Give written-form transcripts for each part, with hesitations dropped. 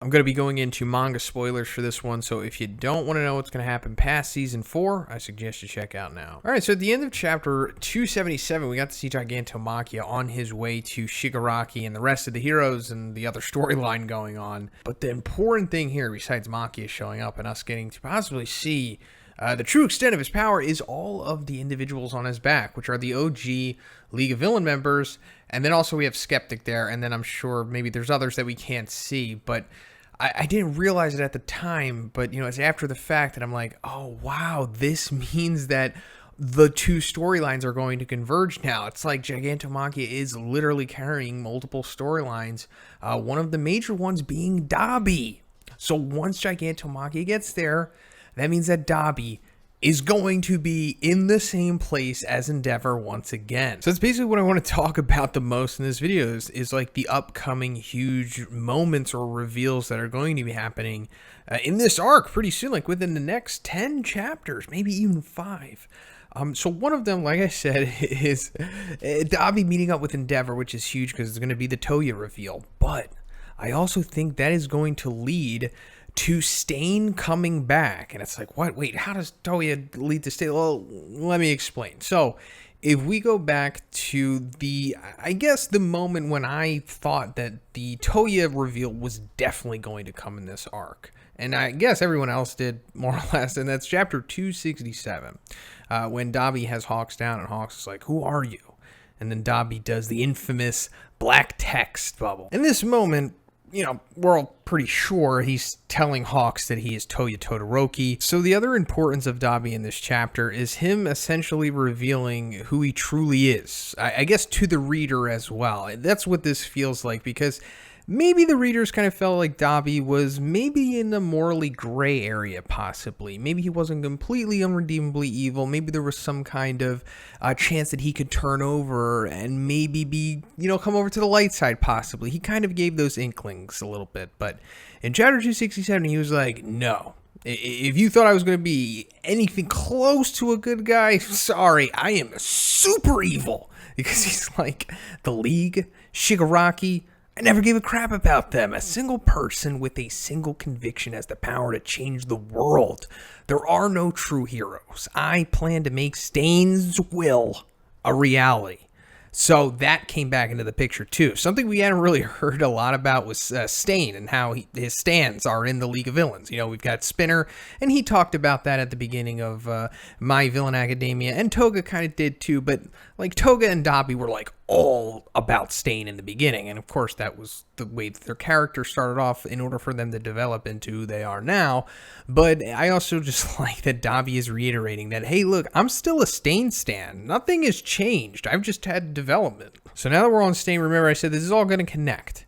I'm going to be going into manga spoilers for this one, so if you don't want to know what's going to happen past Season 4, I suggest you check out now. Alright, so at the end of Chapter 277, we got to see Gigantomachia on his way to Shigaraki and the rest of the heroes and the other storyline going on. But the important thing here, besides Machia showing up and us getting to possibly see the true extent of his power, is all of the individuals on his back, which are the OG League of Villain members, and then also we have Skeptic there, and then I'm sure maybe there's others that we can't see, but I didn't realize it at the time, but, you know, it's after the fact that I'm like, oh, wow, this means that the two storylines are going to converge now. It's like Gigantomachia is literally carrying multiple storylines, one of the major ones being Dabi. So once Gigantomachia gets there, that means that Dabi is going to be in the same place as Endeavor once again. So that's basically what I want to talk about the most in this video is like the upcoming huge moments or reveals that are going to be happening in this arc pretty soon, like within the next 10 chapters, maybe even 5. So one of them, like I said, is Dabi meeting up with Endeavor, which is huge because it's going to be the Toya reveal. But I also think that is going to lead to Stain coming back. And it's like, what? Wait, how does Toya lead to Stain? Well, let me explain. So if we go back to I guess the moment when I thought that the Toya reveal was definitely going to come in this arc, and I guess everyone else did more or less, and that's chapter 267, when Dabi has Hawks down and Hawks is like, who are you? And then Dabi does the infamous black text bubble. In this moment, you know, we're all pretty sure he's telling Hawks that he is Toya Todoroki. So the other importance of Dabi in this chapter is him essentially revealing who he truly is. I guess to the reader as well. That's what this feels like, because maybe the readers kind of felt like Dabi was maybe in the morally gray area, possibly. Maybe he wasn't completely unredeemably evil. Maybe there was some kind of chance that he could turn over and maybe be, you know, come over to the light side, possibly. He kind of gave those inklings a little bit. But in chapter 267, he was like, no. If you thought I was going to be anything close to a good guy, sorry, I am super evil. Because he's like, the League, Shigaraki, I never gave a crap about them. A single person with a single conviction has the power to change the world. There are no true heroes. I plan to make Stain's will a reality. So that came back into the picture too. Something we hadn't really heard a lot about was Stain and how his stands are in the League of Villains. You know, we've got Spinner, and he talked about that at the beginning of My Villain Academia, and Toga kind of did too, but like Toga and Dabi were like all about Stain in the beginning, and of course that was the way that their characters started off in order for them to develop into who they are now. But I also just like that Dabi is reiterating that, hey, look, I'm still a Stain stan. Nothing has changed. I've just had development. So now that we're on Stain, remember I said this is all going to connect.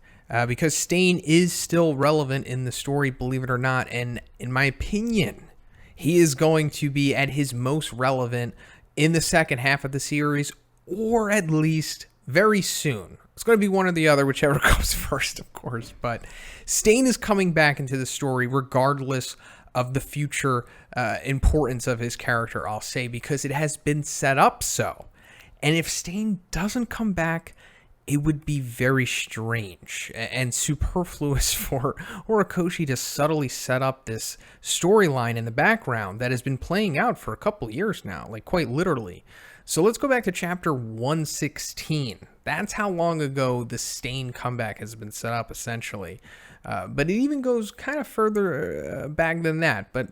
Because Stain is still relevant in the story, believe it or not, and in my opinion, he is going to be at his most relevant in the second half of the series, or at least very soon. It's going to be one or the other, whichever comes first, of course, but Stain is coming back into the story regardless of the future importance of his character, I'll say, because it has been set up so. And if Stain doesn't come back, it would be very strange and superfluous for Horikoshi to subtly set up this storyline in the background that has been playing out for a couple years now, like quite literally. So let's go back to chapter 116. That's how long ago the Stain comeback has been set up, essentially. But it even goes kind of further back than that. But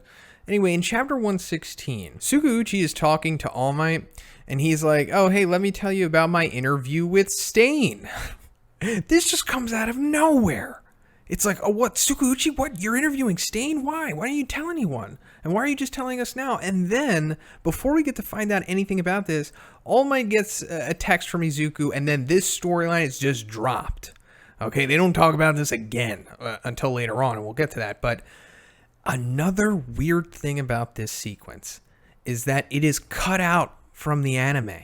anyway, in chapter 116, Tsukauchi is talking to All Might, and he's like, oh, hey, let me tell you about my interview with Stain. This just comes out of nowhere. It's like, oh, what, Tsukauchi? What, you're interviewing Stain? Why? Why don't you tell anyone? And why are you just telling us now? And then, before we get to find out anything about this, All Might gets a text from Izuku, and then this storyline is just dropped. Okay, they don't talk about this again until later on, and we'll get to that. But another weird thing about this sequence is that it is cut out from the anime.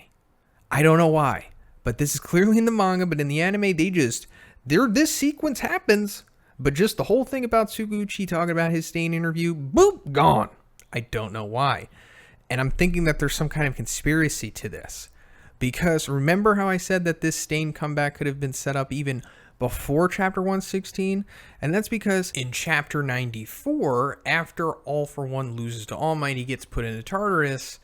I don't know why, but this is clearly in the manga, but in the anime, this sequence happens, but just the whole thing about Tsukauchi talking about his Stain interview, boop, gone. I don't know why. And I'm thinking that there's some kind of conspiracy to this. Because remember how I said that this Stain comeback could have been set up even before chapter 116, and that's because in chapter 94, after All for One loses to All Might, he gets put into Tartarus,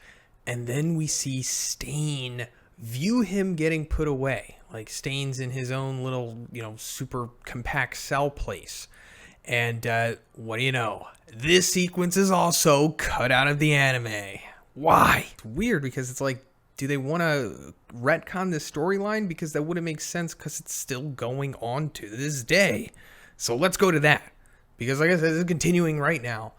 and then we see Stain view him getting put away. Like, Stain's in his own little, super compact cell place. And what do you know? This sequence is also cut out of the anime. Why? It's weird because it's like, do they want to retcon this storyline? Because that wouldn't make sense because it's still going on to this day. So let's go to that. Because like I said, this is continuing right now.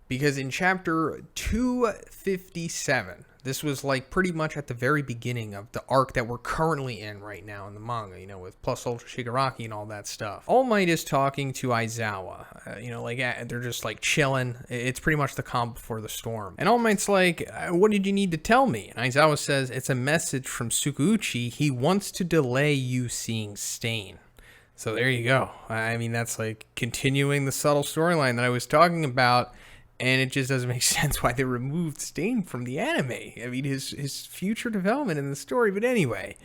Because in chapter 257, this was like pretty much at the very beginning of the arc that we're currently in right now in the manga, with Plus Ultra Shigaraki and all that stuff. All Might is talking to Aizawa, they're just like chilling. It's pretty much the calm before the storm. And All Might's like, what did you need to tell me? And Aizawa says, it's a message from Tsukauchi. He wants to delay you seeing Stain. So there you go. I mean, that's like continuing the subtle storyline that I was talking about. And it just doesn't make sense why they removed Stain from the anime. I mean, his future development in the story. But anyway,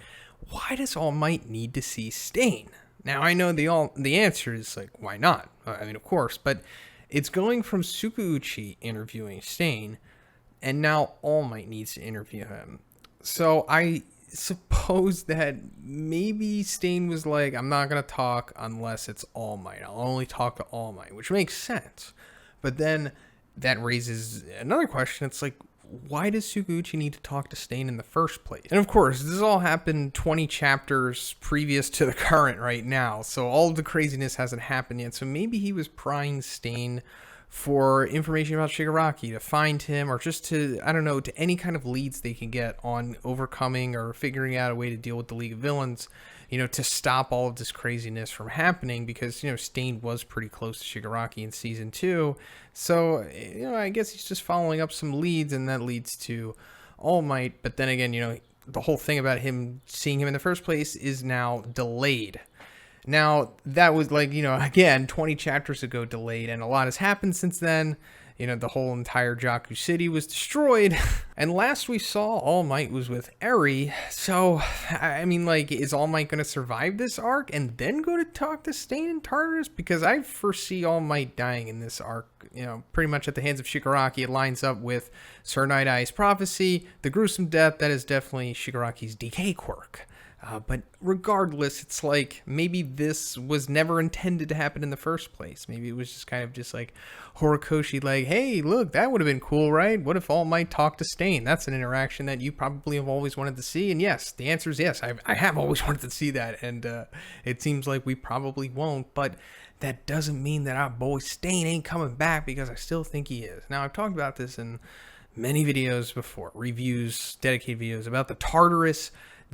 why does All Might need to see Stain? Now, I know the answer is like, why not? I mean, of course. But it's going from Tsukauchi interviewing Stain, and now All Might needs to interview him. So I suppose that maybe Stain was like, I'm not going to talk unless it's All Might. I'll only talk to All Might, which makes sense. But then that raises another question. It's like, why does Tsukauchi need to talk to Stain in the first place? And of course, this all happened 20 chapters previous to the current right now, so all of the craziness hasn't happened yet. So maybe he was prying Stain for information about Shigaraki, to find him, or just to, I don't know, to any kind of leads they can get on overcoming or figuring out a way to deal with the League of Villains, to stop all of this craziness from happening, because, Stain was pretty close to Shigaraki in season 2. So, I guess he's just following up some leads, and that leads to All Might. But then again, the whole thing about him seeing him in the first place is now delayed. Now, that was like, again, 20 chapters ago delayed, and a lot has happened since then. The whole entire Jakku City was destroyed. And last we saw, All Might was with Eri. So, I mean, like, is All Might going to survive this arc and then go to talk to Stain and Tartarus? Because I foresee All Might dying in this arc, pretty much at the hands of Shigaraki. It lines up with Sir Night Eye's prophecy, the gruesome death. That is definitely Shigaraki's decay quirk. But regardless, it's like, maybe this was never intended to happen in the first place. Maybe it was just kind of just like Horikoshi, like, hey, look, that would have been cool, right? What if All Might talked to Stain? That's an interaction that you probably have always wanted to see. And yes, the answer is yes. I have always wanted to see that. And it seems like we probably won't. But that doesn't mean that our boy Stain ain't coming back, because I still think he is. Now, I've talked about this in many videos before, reviews, dedicated videos about the Tartarus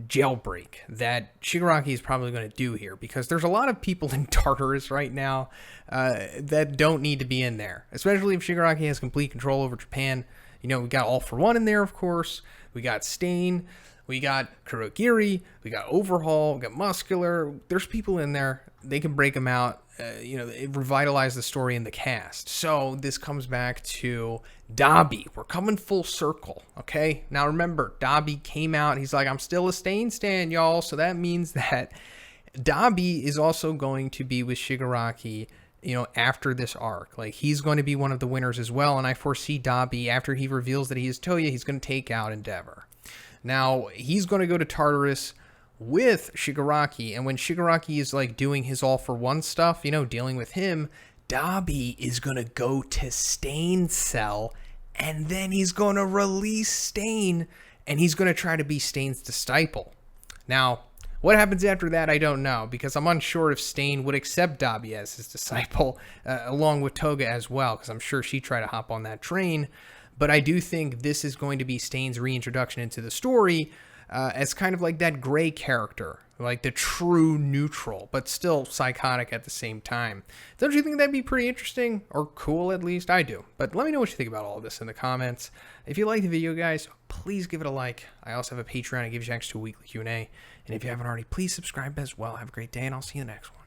jailbreak that Shigaraki is probably going to do here, because there's a lot of people in Tartarus right now that don't need to be in there, especially if Shigaraki has complete control over Japan. We got All for One in there, of course. We got Stain. We got Kurogiri. We got Overhaul. We got Muscular. There's people in there. They can break them out. It revitalized the story in the cast. So this comes back to Dabi. We're coming full circle, okay? Now remember, Dabi came out. He's like, I'm still a Stain stan, y'all. So that means that Dabi is also going to be with Shigaraki, after this arc. Like, he's going to be one of the winners as well. And I foresee Dabi, after he reveals that he is Toya, he's going to take out Endeavor. Now, he's going to go to Tartarus with Shigaraki, and when Shigaraki is like doing his All for One stuff, dealing with him, Dabi is gonna go to Stain's cell, and then he's gonna release Stain, and he's gonna try to be Stain's disciple. Now, what happens after that, I don't know, because I'm unsure if Stain would accept Dabi as his disciple, along with Toga as well, because I'm sure she'd try to hop on that train. But I do think this is going to be Stain's reintroduction into the story, as kind of like that gray character, like the true neutral, but still psychotic at the same time. Don't you think that'd be pretty interesting, or cool at least? I do. But let me know what you think about all of this in the comments. If you like the video, guys, please give it a like. I also have a Patreon that gives you access to a weekly Q&A. And if you haven't already, please subscribe as well. Have a great day, and I'll see you in the next one.